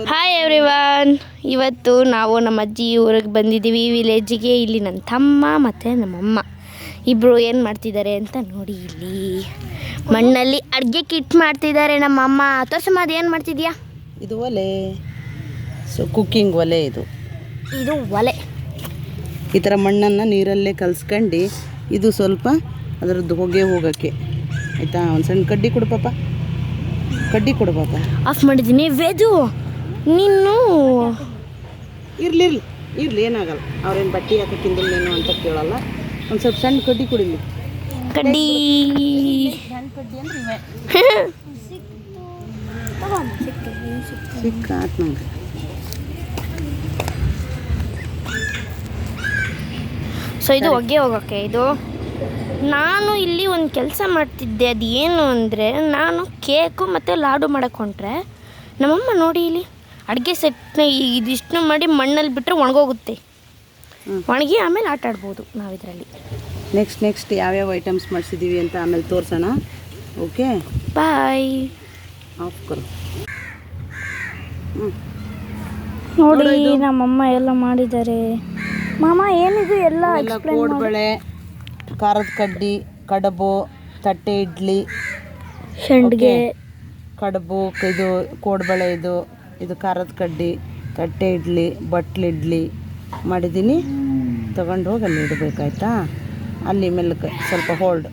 Hi everyone, ಇವತ್ತು ನಾವು ನಮ್ಮ ಅಜ್ಜಿ ಊರಿಗೆ ಬಂದಿದ್ದೀವಿ ವಿಲೇಜಿಗೆ. ಇಲ್ಲಿ ನನ್ನ ತಮ್ಮ ಮತ್ತು ನಮ್ಮಮ್ಮ ಇಬ್ಬರು ಏನು ಮಾಡ್ತಿದ್ದಾರೆ ಅಂತ ನೋಡಿ. ಇಲ್ಲಿ ಮಣ್ಣಲ್ಲಿ ಅಡುಗೆ ಕಿಟ್ ಮಾಡ್ತಿದ್ದಾರೆ ನಮ್ಮಮ್ಮ. ತೋರ್ಸಮ್ಮ, ಅದು ಏನು ಮಾಡ್ತಿದ್ಯಾ? ಇದು ಒಲೆ, ಕುಕ್ಕಿಂಗ್ ಒಲೆ. ಇದು ಒಲೆ. ಈ ಥರ ಮಣ್ಣನ್ನು ನೀರಲ್ಲೇ ಕಲಿಸ್ಕೊಂಡು ಇದು ಸ್ವಲ್ಪ ಅದರದ್ದು ಹೊಗೆ ಹೋಗೋಕ್ಕೆ, ಆಯಿತಾ? ಒಂದು ಸಣ್ಣ ಕಡ್ಡಿ ಕೊಡು ಪಾಪ, ಕಡ್ಡಿ ಕೊಡು ಪಾಪ. ಆಫ್ ಮಾಡಿದ್ದೀನಿ. ವೇದು ನೀನು ಇರಲಿ ಏನಾಗಲ್ಲ. ಅವ್ರೇನು ಬಟ್ಟೆ ಹಾಕೋಕ್ಕಿಂದಲೇನು ಅಂತ ಕೇಳಲ್ಲ. ಒಂದು ಸ್ವಲ್ಪ ಸಣ್ಣ ಕಡ್ಡಿ ಕೊಡಿಲಿ. ಕಡ್ಡಿ ಸಣ್ಣ ಕಡ್ಡಿ ಅಂದ್ರೆ ಇವೆ ಸಿಕ್ಕ ಆತ್ ನಂಗೆ. ಸೊ ಇದು ಹೊಗೆ ಹೋಗೋಕ್ಕೆ. ಇದು ನಾನು ಇಲ್ಲಿ ಒಂದು ಕೆಲಸ ಮಾಡ್ತಿದ್ದೆ. ಅದು ಏನು ಅಂದರೆ, ನಾನು ಕೇಕು ಮತ್ತು ಲಾಡು ಮಾಡೋಕ್ಕೆ ಹೊಂಟ್ರೆ ನಮ್ಮಮ್ಮ ನೋಡಿ ಇಲ್ಲಿ ಅಡುಗೆ ಸೆಟ್ನ ಇದಿಷ್ಟು ಮಾಡಿ ಮಣ್ಣಲ್ಲಿ ಬಿಟ್ಟರೆ ಒಣಗೋಗುತ್ತೆ. ಒಣಗಿ ಆಮೇಲೆ ಆಟ ಆಡ್ಬೋದು ನಾವು ಇದರಲ್ಲಿ. ನೆಕ್ಸ್ಟ್ ಯಾವ್ಯಾವ ಐಟಮ್ಸ್ ಮಾಡಿಸಿದ್ದೀವಿ ಅಂತ ಆಮೇಲೆ ತೋರಿಸೋಣ. Okay, bye. ಆಫ್ ಕರು. ನೋಡಿ ನಮ್ಮಮ್ಮ ಎಲ್ಲ ಮಾಡಿದ್ದಾರೆ. ಮಾಮ ಏನಿದು ಎಲ್ಲ? ಕೋಡ್ಬಳೆ, ಖಾರದ ಕಡ್ಡಿ, ಕಡುಬು, ತಟ್ಟೆ ಇಡ್ಲಿ, ಸಂಡಿಗೆ, ಕಡುಬು, ಇದು ಕೋಡ್ಬಳೆ, ಇದು ಖಾರದ ಕಡ್ಡಿ, ತಟ್ಟೆ ಇಡ್ಲಿ, ಬಟ್ಲಿಡ್ಲಿ ಮಾಡಿದ್ದೀನಿ. ತಗೊಂಡು ಹೋಗಿ ಅಲ್ಲಿ ಇಡಬೇಕಾಯ್ತಾ? ಅಲ್ಲಿ ಮೆಲ್ಲಕ್ಕೆ ಸ್ವಲ್ಪ ಹೋಲ್ಡ್.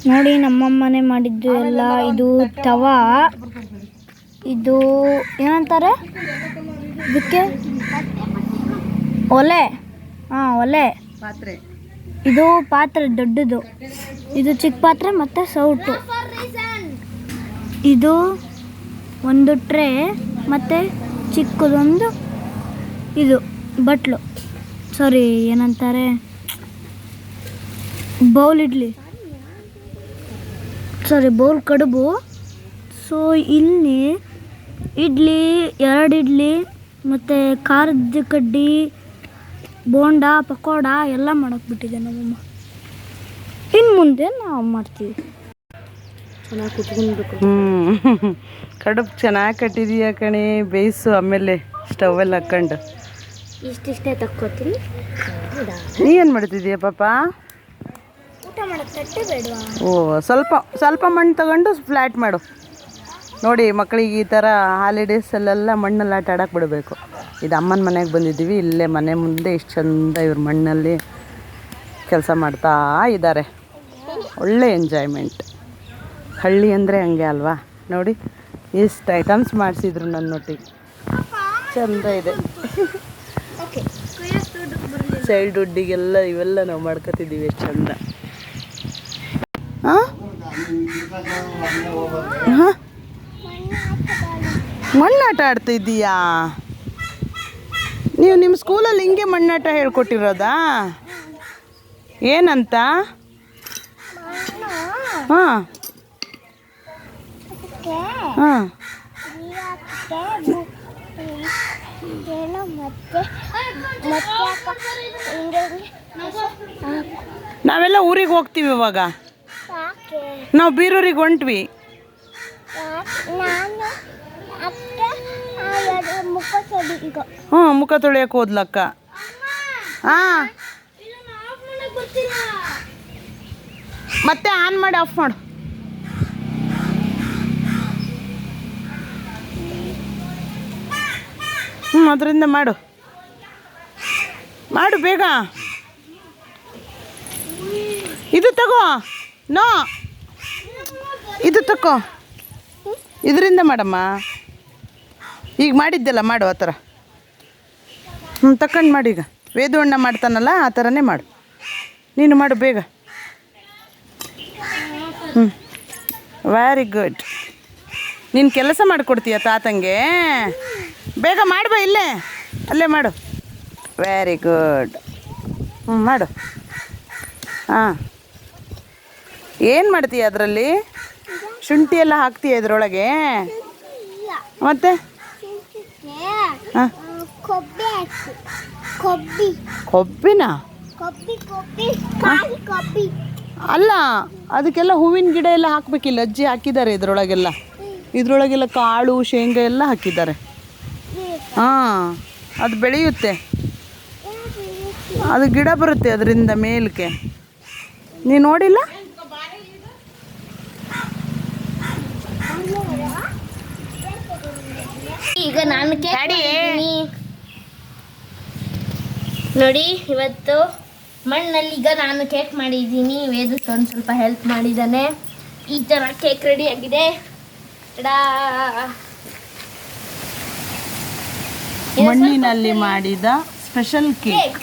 ನೋಡಿ ನಮ್ಮಮ್ಮನೇ ಮಾಡಿದ್ದು ಎಲ್ಲ. ಇದು ತವಾ, ಇದು ಏನಂತಾರೆ ಇದಕ್ಕೆ? ಒಲೆ. ಒಲೆ ಪಾತ್ರೆ. ಇದು ಪಾತ್ರೆ ದೊಡ್ಡದು, ಇದು ಚಿಕ್ಕ ಪಾತ್ರೆ ಮತ್ತು ಸೌಟು. ಇದು ಒಂದು ಟ್ರೇ ಮತ್ತು ಚಿಕ್ಕದೊಂದು ಇದು ಬಟ್ಲು, ಸಾರಿ ಏನಂತಾರೆ, ಬೌಲ್ ಇಡ್ಲಿ, ಬೌಲ್ ಕಡುಬು. ಸೊ ಇಲ್ಲಿ ಇಡ್ಲಿ, 2 ಇಡ್ಲಿ ಮತ್ತು ಖಾರದ ಕಡ್ಡಿ, ಬೋಂಡ, ಪಕೋಡ ಎಲ್ಲ ಮಾಡೋಕೆ ಬಿಟ್ಟಿದೆ ನಮ್ಮಮ್ಮ. ಇನ್ನು ಮುಂದೆ ನಾವು ಮಾಡ್ತೀವಿ. ಚೆನ್ನಾಗಿ ಕುತ್ಕೊಂಡ್ಬೇಕು. ಕಡುಬು ಚೆನ್ನಾಗಿ ಕಟ್ಟಿದೀಯ ಕಣೆ. ಬೇಯಿಸು, ಆಮೇಲೆ ಸ್ಟವೆಲ್ಲ ಹಾಕ್ಕೊಂಡು. ಇಷ್ಟಿಷ್ಟೇ ತಕ್ಕೋತೀನಿ. ನೀ ಏನು ಮಾಡ್ತಿದ್ದೀಯ ಪಾಪ? ಊಟ ಮಾಡೋಕ್ಕೆ ತಟ್ಟೆ ಬೇಡವಾ? ಸ್ವಲ್ಪ ಮಣ್ಣು ತಗೊಂಡು ಫ್ಲ್ಯಾಟ್ ಮಾಡು. ನೋಡಿ ಮಕ್ಕಳಿಗೆ ಈ ಥರ ಹಾಲಿಡೇಸಲ್ಲೆಲ್ಲ ಮಣ್ಣಲ್ಲಿ ಆಟ ಆಡಕ್ಕೆ ಬಿಡಬೇಕು. ಇದು ಅಮ್ಮನ ಮನೆಗೆ ಬಂದಿದ್ದೀವಿ. ಇಲ್ಲೇ ಮನೆ ಮುಂದೆ ಇಷ್ಟು ಚಂದ ಇವ್ರ ಮಣ್ಣಲ್ಲಿ ಕೆಲಸ ಮಾಡ್ತಾ ಇದ್ದಾರೆ. ಒಳ್ಳೆ ಎಂಜಾಯ್ಮೆಂಟ್. ಹಳ್ಳಿ ಅಂದರೆ ಹಂಗೆ ಅಲ್ವಾ? ನೋಡಿ ಎಷ್ಟು ಐಟಮ್ಸ್ ಮಾಡಿಸಿದ್ರು ನನ್ನೊಟ್ಟಿಗೆ. ಚಂದ ಇದೆ. ಚೈಲ್ಡ್ಹುಡ್ಡಿಗೆಲ್ಲ ಇವೆಲ್ಲ ನಾವು ಮಾಡ್ಕೊತಿದ್ದೀವಿ. ಎಷ್ಟು ಚಂದ. ಮಣ್ಣಾಟ ಆಡ್ತಿದ್ದೀಯಾ ನೀವು? ನಿಮ್ಮ ಸ್ಕೂಲಲ್ಲಿ ಹಿಂಗೆ ಮಣ್ಣಾಟ ಹೇಳ್ಕೊಟ್ಟಿರೋದಾ? ಏನಂತ? ಹಾಂ ನಾವೆಲ್ಲ ಊರಿಗೆ ಹೋಗ್ತೀವಿ ಇವಾಗ. ನಾವು ಬೀರೂರಿಗೆ ಹೊಂಟ್ವಿ. ಮುಖ ತೊಳೆಯಕ್ಕೆ ಹೋದ್ಲಕ್ಕ. ಮತ್ತೆ ಆನ್ ಮಾಡಿ ಆಫ್ ಮಾಡು. ಅದರಿಂದ ಮಾಡು ಬೇಗ. ಇದು ತಗೋ. ಇದು ತಗೋ, ಇದರಿಂದ ಮಾಡಮ್ಮ. ಈಗ ಮಾಡಿದ್ದೆಲ್ಲ ಮಾಡು ಆ ಥರ. ತಕೊಂಡು ಮಾಡಿ. ಈಗ ವೇದು ಅಣ್ಣ ಮಾಡ್ತಾನಲ್ಲ ಆ ಥರನೇ ಮಾಡು. ನೀನು ಮಾಡು ಬೇಗ. Very good. ನೀನು ಕೆಲಸ ಮಾಡಿಕೊಡ್ತೀಯ ತಾತಂಗೆ. ಬೇಗ ಮಾಡ್ಬಾ. ಅಲ್ಲೇ ಮಾಡು. Very good. ಮಾಡು. ಏನು ಮಾಡ್ತೀಯ ಅದರಲ್ಲಿ? ಶುಂಠಿ ಎಲ್ಲ ಹಾಕ್ತೀಯ ಇದರೊಳಗೆ? ಮತ್ತೆ ಕೊಬ್ಬಿನ ಅಲ್ಲ, ಅದಕ್ಕೆಲ್ಲ ಹೂವಿನ ಗಿಡ ಎಲ್ಲ ಹಾಕಬೇಕಿಲ್ಲ. ಅಜ್ಜಿ ಹಾಕಿದ್ದಾರೆ ಇದರೊಳಗೆಲ್ಲ. ಇದರೊಳಗೆಲ್ಲ ಕಾಳು ಶೇಂಗಾ ಎಲ್ಲ ಹಾಕಿದ್ದಾರೆ. ಹಾಂ, ಅದು ಬೆಳೆಯುತ್ತೆ, ಅದು ಗಿಡ ಬರುತ್ತೆ ಅದರಿಂದ ಮೇಲಕ್ಕೆ. ನೀನು ನೋಡಿಲ್ಲ? ಈಗ ನಾನು ನೋಡಿ, ಇವತ್ತು ಮಣ್ಣಲ್ಲಿ ಈಗ ನಾನು ಕೇಕ್ ಮಾಡಿದ್ದೀನಿ. ವೇದು ಒಂದು ಸ್ವಲ್ಪ ಹೆಲ್ಪ್ ಮಾಡಿದ್ದಾನೆ. ಈ ಥರ ಕೇಕ್ ರೆಡಿ ಆಗಿದೆ. ಮಣ್ಣಿನಲ್ಲಿ ಮಾಡಿದ ಸ್ಪೆಷಲ್ ಕೇಕ್.